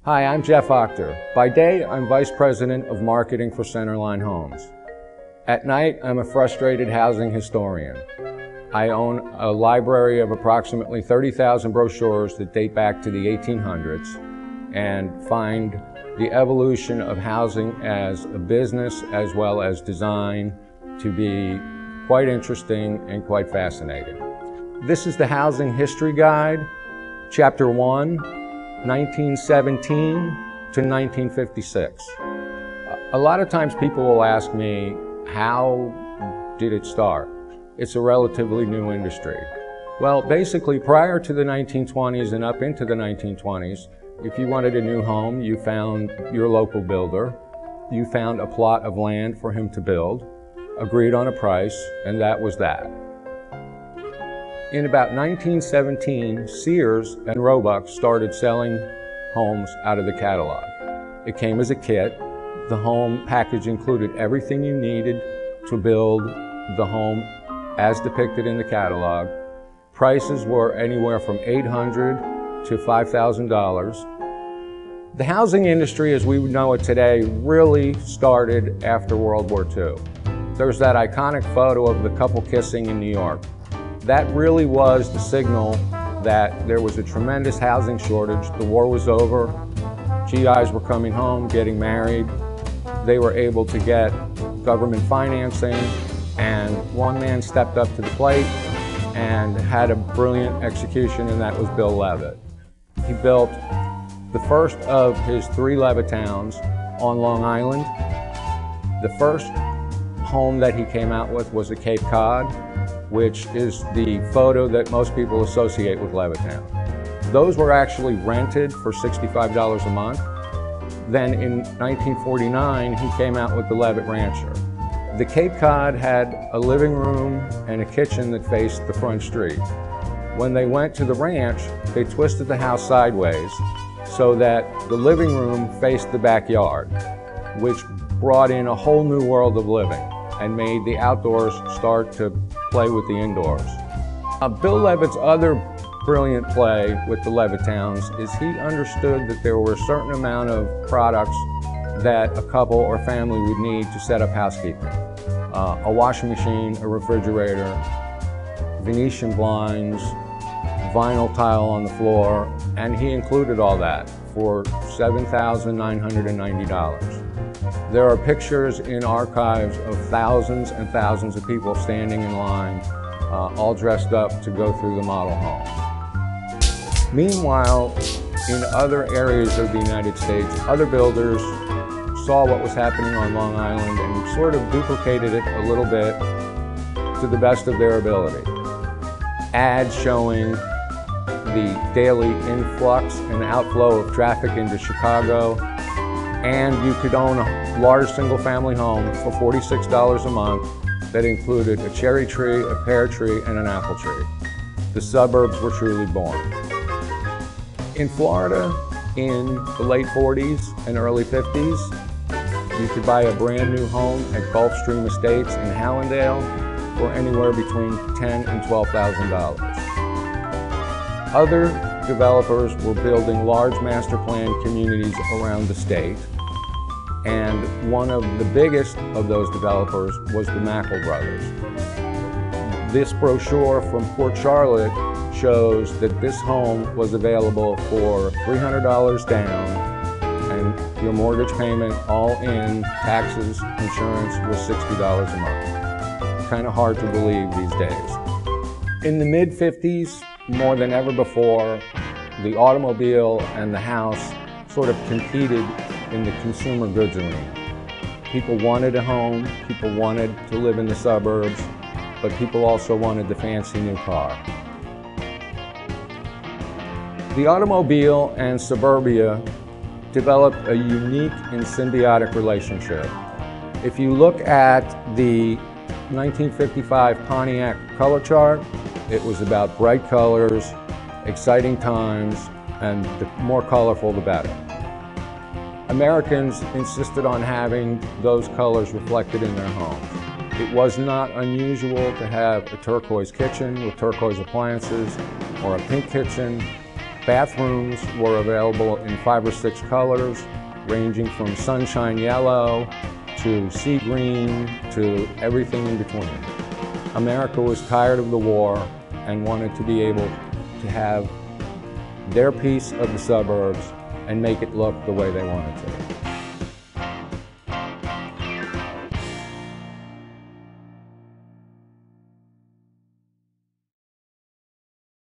Hi, I'm Jeff Octor. By day, I'm Vice President of Marketing for Centerline Homes. At night, I'm a frustrated housing historian. I own a library of approximately 30,000 brochures that date back to the 1800s and find the evolution of housing as a business as well as design to be quite interesting and quite fascinating. This is the Housing History Guide, Chapter 1, 1917 to 1956. A lot of times people will ask me, how did it start? It's a relatively new industry. Well, basically prior to the 1920s and up into the 1920s, if you wanted a new home, you found your local builder, you found a plot of land for him to build, agreed on a price, and that was that. In about 1917, Sears and Roebuck started selling homes out of the catalog. It came as a kit. The home package included everything you needed to build the home as depicted in the catalog. Prices were anywhere from $800 to $5,000. The housing industry as we know it today really started after World War II. There's that iconic photo of the couple kissing in New York. That really was the signal that there was a tremendous housing shortage. The war was over, GIs were coming home, getting married. They were able to get government financing, and one man stepped up to the plate and had a brilliant execution, and that was Bill Levitt. He built the first of his 3 Levittowns on Long Island. The first home that he came out with was a Cape Cod, which is the photo that most people associate with Levittown. Those were actually rented for $65 a month. Then in 1949, he came out with the Levitt Rancher. The Cape Cod had a living room and a kitchen that faced the front street. When they went to the ranch, they twisted the house sideways so that the living room faced the backyard, which brought in a whole new world of living and made the outdoors start to play with the indoors. Bill Levitt's other brilliant play with the Levittowns is he understood that there were a certain amount of products that a couple or family would need to set up housekeeping. A washing machine, a refrigerator, Venetian blinds, vinyl tile on the floor, and he included all that for $7,990. There are pictures in archives of thousands and thousands of people standing in line, all dressed up to go through the model home. Meanwhile, in other areas of the United States, other builders saw what was happening on Long Island and sort of duplicated it a little bit to the best of their ability. Ads showing the daily influx and outflow of traffic into Chicago, and you could own a large single-family home for $46 a month that included a cherry tree, a pear tree, and an apple tree. The suburbs were truly born. In Florida, in the late 40s and early 50s, you could buy a brand new home at Gulfstream Estates in Hallandale for anywhere between $10,000 and $12,000. Other developers were building large master plan communities around the state, and one of the biggest of those developers was the Mackle Brothers. This brochure from Port Charlotte shows that this home was available for $300 down, and your mortgage payment, all in, taxes, insurance, was $60 a month. Kind of hard to believe these days. In the mid-50s, more than ever before, the automobile and the house sort of competed in the consumer goods arena. People wanted a home, people wanted to live in the suburbs, but people also wanted the fancy new car. The automobile and suburbia developed a unique and symbiotic relationship. If you look at the 1955 Pontiac color chart, it was about bright colors, exciting times, and the more colorful the better. Americans insisted on having those colors reflected in their homes. It was not unusual to have a turquoise kitchen with turquoise appliances, or a pink kitchen Bathrooms were available in 5 or 6 colors, ranging from sunshine yellow to sea green to everything in between. America was tired of the war and wanted to be able to have their piece of the suburbs and make it look the way they wanted to.